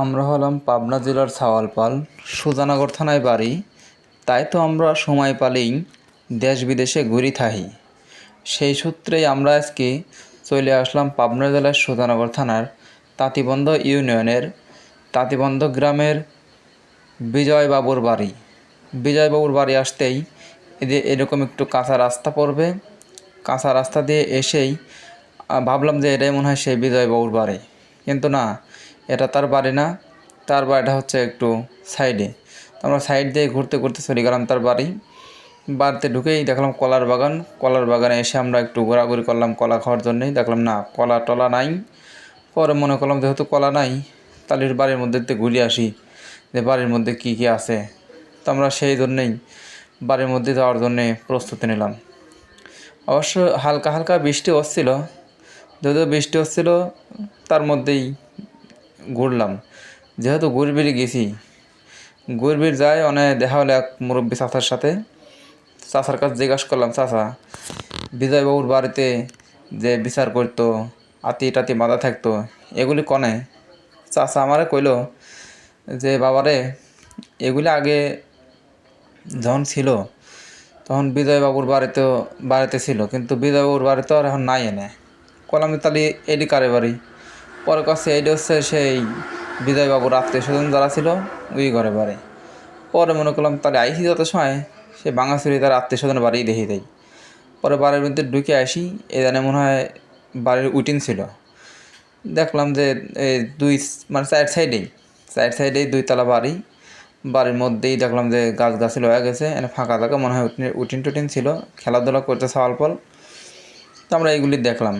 আমরা হলাম পাবনা জেলার ছাওয়ালপাল, সুজানগর থানায় বাড়ি। তাই তো আমরা সময় পালেই দেশ বিদেশে ঘুরি থাহি। সেই সূত্রেই আমরা আজকে চলে আসলাম পাবনা জেলার সুজানগর থানার তাঁতিবন্ধ ইউনিয়নের তাঁতিবন্ধ গ্রামের বিজয়বাবুর বাড়ি। বিজয়বাবুর বাড়ি আসতেই এরকম একটু কাঁচা রাস্তা পড়বে। কাঁচা রাস্তা দিয়ে এসেই ভাবলাম যে এটাই মনে হয় সেই বিজয়বাবুর বাড়ি, কিন্তু না, এটা তার বাড়ি না। তার বাড়িটা হচ্ছে একটু সাইডে। তো আমরা সাইড দিয়ে ঘুরতে ঘুরতে চলে গেলাম তার বাড়ি। বাড়িতে ঢুকেই দেখলাম কলার বাগান। কলার বাগানে এসে আমরা একটু ঘোরাঘুরি করলাম কলা খাওয়ার জন্যেই। দেখলাম না, কলা টলা নাই। পরে মনে করলাম যেহেতু কলা নাই, তাহলে বাড়ির মধ্যে ঘুরে আসি যে বাড়ির মধ্যে কী কী আছে। তো আমরা সেই জন্যেই বাড়ির মধ্যে যাওয়ার জন্যে প্রস্তুতি নিলাম। অবশ্য হালকা হালকা বৃষ্টি হচ্ছিল, যদিও বৃষ্টি হচ্ছিল তার মধ্যেই ঘুরলাম। যেহেতু ঘুরবির গেছি, ঘুরবির যায় অনেক দেখা হলো এক মুরব্বী চাচার সাথে। চাচার কাছে জিজ্ঞাসা করলাম, চাচা, বিজয়বাবুর বাড়িতে যে বিচার করতো, আতি টাতি বাঁধা থাকতো, এগুলি কনে? চাচা আমারে কইল যে, বাবারে, এগুলি আগে যখন ছিল তখন বিজয়বাবুর বাড়িতে ছিল, কিন্তু বিজয়বাবুর বাড়িতে আর এখন নাই এনে। কলাম তাহলে এডি কারে বাড়ি? পরে কাছে এডি হচ্ছে সেই বিজয়বাবুর আত্মীয় স্বজন যারা ছিল ওই ঘরে বাড়ি। পরে মনে করলাম তাহলে আইসি যত সময় সে বাঙাচুরি তার আত্মীয় স্বজন বাড়ি দেখি দেয়। পরে বাড়ির মধ্যে ঢুকে আসি, এ জানে মনে হয় বাড়ির উটিন ছিল। দেখলাম যে এই মানে সাইড সাইডেই দুইতলা বাড়ি। বাড়ির মধ্যেই দেখলাম যে গাছ গাছালি হয়ে গেছে, এনে ফাঁকা থাকা মনে হয় উটিন টুটিন ছিল, খেলাধুলা করতে ছাওয়ালপাল। তো আমরা এইগুলি দেখলাম।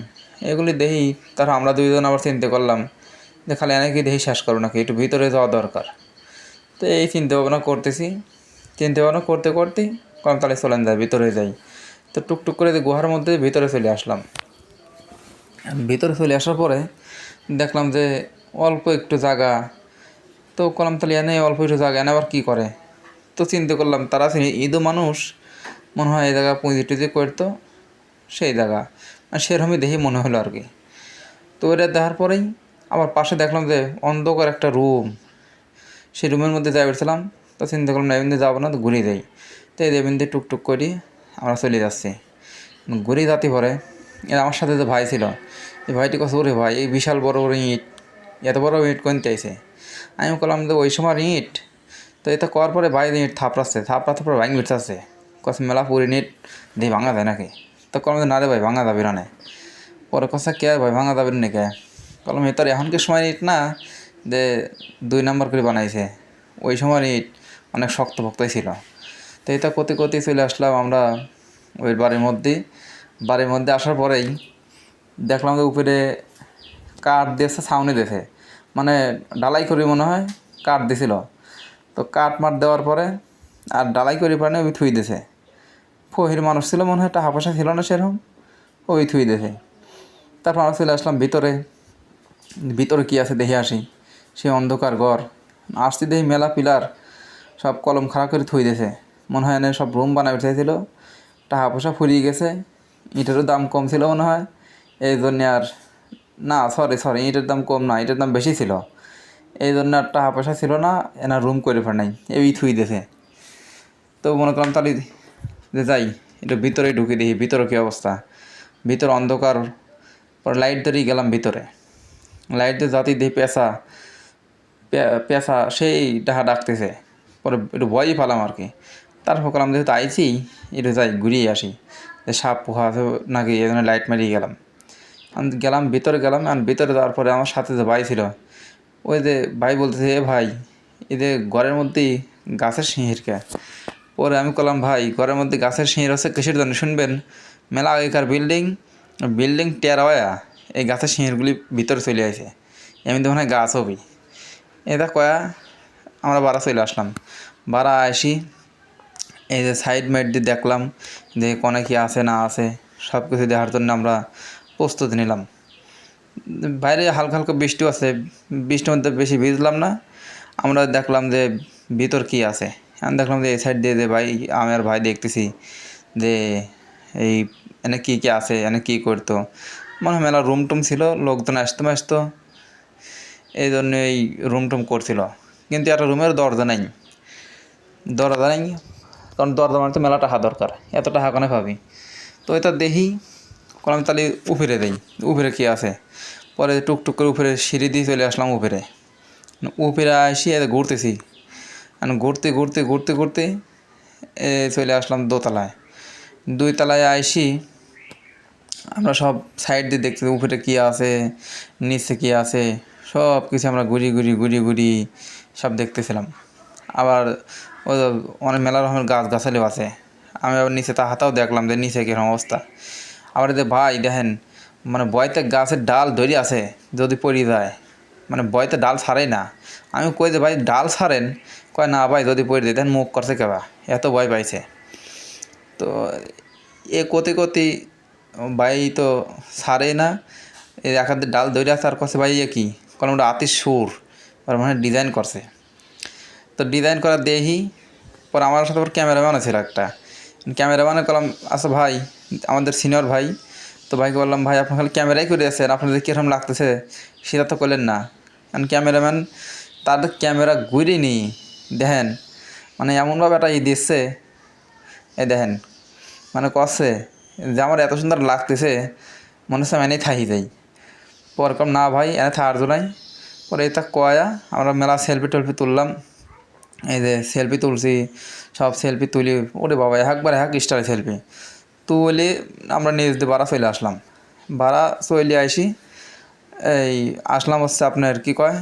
এগুলি দেখি তার আমরা দুইজন আবার চিন্তা করলাম যে খালি এনে কি দেখি শেষ করবো নাকি, একটু ভিতরে যাওয়া দরকার। তো এই চিন্তা ভাবনা করতে করতেই কম তাহলে চলেন যায় ভিতরে যাই। তো টুকটুক করে গুহার মধ্যে ভিতরে চলে আসলাম। ভিতরে চলে আসার পরে দেখলাম যে অল্প একটু জায়গা। তো কলাম তাহলে এনে অল্প একটু জায়গা এনে আবার কী করে। তো চিন্তা করলাম তারা ঈদও মানুষ, মনে হয় এই জায়গা পুঁজি টুজি করতো, সেই জায়গা সেরকমই দেখি মনে হলো আর কি। তো এটা দেখার পরেই আবার পাশে দেখলাম যে অন্ধকার একটা রুম। সেই রুমের মধ্যে যাই বেরছিলাম। তো চিন্তা করলাম না, এমনি যাবো না, তো ঘুরে যাই। তো এই এমনি টুকটুক করি আমরা চলে যাচ্ছি। ঘুরে যাতে পরে আমার সাথে যে ভাই ছিল, এই ভাইটি কছে, ওরে ভাই, এই বিশাল বড় বড় ইট, এত বড় ইট কিনতে আইছে। আমি বললাম যে ওই সময় ইট। তো এটা করার পরে ভাই ইট থাপড়াতে পরে ভাঙি উঠছে। কছে মেলা পুরি ইট দিয়ে ভাঙা যায় নাকি? তো কলাম যে না রে ভাই, ভাঙা যাবে না। পরে কষা কে ভাই, ভাঙা যাবে না কে? কলম এটার এখনকার সময় ইট না, যে 2 নম্বর করে বানাইছে। ওই সময় ইট অনেক শক্ত ভক্তই ছিল। তো এটা করতে চলে আসলাম আমরা ওই বাড়ির মধ্যে আসার পরেই দেখলাম যে উপরে কাঠ দিয়েছে, ছাউনি দিয়েছে, মানে ডালাই করি মনে হয় কাঠ দিছিল। তো কাঠ মাঠ দেওয়ার পরে আর ডালাই করি পারে ওই থুই দিয়েছে। ফহির মানুষ ছিল মনে হয়, টাকা পয়সা ছিল না সেরকম, ওই থুই দিয়েছে। তারপর আমরা চলে আসলাম ভিতরে কী আছে দেখে আসি। সে অন্ধকার ঘর। আসতে দেখি মেলা পিলার সব কলম খাড়া করে থুই দিয়েছে। মনে হয় এনে সব রুম বানাবে চাইছিল, টাকা পয়সা ফুরিয়ে গেছে। ইটেরও দাম কম ছিল মনে হয়, এই জন্যে আর না, সরি, ইটের দাম কম না, ইটের দাম বেশি ছিল। এই জন্য আর টাকা পয়সা ছিল না, এনার রুম করে ফের নাই, এই থুই দিয়েছে। তো মনে করলাম তাহলে যে যাই, একটু ভিতরে ঢুকে দেখি ভিতরে কী অবস্থা। ভিতরে অন্ধকার। পরে লাইট ধরেই গেলাম ভিতরে। লাইট দিয়ে জাতি দিয়ে পেঁচা সেই ডাকতেছে। পরে একটু ভয়ই পেলাম আর কি। তারপর করলাম যেহেতু আইছি, একটু যাই ঘুরিয়ে আসি, যে সাপ পোহা আছে নাকি, এই জন্য লাইট মারিয়ে গেলাম। আমি ভিতরে গেলাম, আর ভিতরে যাওয়ার পরে আমার সাথে যে ভাই ছিল, ওই যে ভাই বলতেছে, এ ভাই, এই যে ঘরের মধ্যেই গাছের শিহিরকে। পরে আমি বললাম, ভাই, ঘরের মধ্যে গাছের শিহির হচ্ছে কিসের জন্য শুনবেন? মেলা আগেকার বিল্ডিং টেরা হয়া এই গাছের শিহিরগুলি ভিতরে চলে আসে, এমনি মনে হয় গাছ হবি। এটা কয়া আমরা বাড়া চলে আসলাম। বাড়া আসি, এই যে সাইড মাইড দিয়ে দেখলাম যে কোনে কি আছে না আছে, সব কিছু দেখার জন্য আমরা প্রস্তুতি নিলাম। বাইরে হালকা হালকা বৃষ্টিও আছে, বৃষ্টির মধ্যে বেশি ভিজলাম না। আমরা দেখলাম যে ভিতর কি আছে। আমি দেখলাম যে এই সাইড দিয়ে যে ভাই, আমি আর ভাই দেখতেছি যে এই এনে কী আছে, এনে কী করতো। মনে হয় মেলা রুম টুম ছিল, লোকজন আসতো। এই জন্য এই রুম টুম করছিল, কিন্তু একটা রুমের দরজা নাই, কারণ দরজা মানে তো মেলা টাকা দরকার, এত টাকা কোনে পাবি। তো এটা দেখি করলাম তাহলে উপরে দেই, উপরে কী আছে। পরে টুকটুক করে উপরে সিঁড়ি দিয়ে চলে আসলাম উপরে। উপরে আসি ঘুরতেছি, ঘুরতে ঘুরতে ঘুরতে ঘুরতে চলে আসলাম দোতলায়। 2 তলায় আইসি আমরা সব সাইড দিয়ে দেখতেছি উপরে কী আছে, নিচে কী আছে, সব কিছু আমরা ঘুরি ঘুরি ঘুরি ঘুরি সব দেখতেছিলাম। আবার ও অনেক মেলা রকমের গাছগাছালিও আছে। আমি আবার নিচে তাহাতাও দেখলাম যে নিচে কীরকম অবস্থা। আবার এদের ভাই দেখেন, মানে বয়তে গাছের ডাল ধরে আছে, যদি পড়ে যায়, মানে বয়তে ডাল ছাড়েই না। আমি কই যে ভাই ডাল ছাড়েন, কয় না ভাই যদি পড়ে দেয়, দেন মুখ করছে কেবা, এত ভয় পাইছে। তো এ কতি কতি ভাই তো ছাড়েই না, এই এক হাতে ডাল ধরে আছে আর করছে ভাই এ কী কলমটা আতির সুর, আর মানে ডিজাইন করছে। তো ডিজাইন করা দেখি, পর আমার সাথে ওর ক্যামেরাম্যানও ছিল একটা। ক্যামেরাম্যানে করলাম আচ্ছা ভাই, আমাদের সিনিয়র ভাই, তো ভাইকে বললাম ভাই আপনি খালি ক্যামেরাই করে আছেন, আপনাদের কীরকম লাগতেছে সেটা তো করলেন না। কারণ ক্যামেরাম্যান তাদের ক্যামেরা ঘুরে নি দেখেন, মানে এমনভাবে একটা দিচ্ছে, এই দেখেন মানে করছে যে আমার এত সুন্দর লাগতেছে, মনে হচ্ছে আমি এনেই থাকি যাই। পর কম না ভাই এনে থাকার জোনাই। পরে এটা কয়া আমরা মেলা সেলফি টেলফি তুললাম, এই যে সেলফি তুলছি, সব সেলফি তুলি, ওরে বাবা একবার এক স্টাইল সেলফি তুলে আমরা নিজ দিয়ে বাড়া চলে আসলাম। বাড়া চলে আসি, এই আসলাম হচ্ছে আপনার কী কয়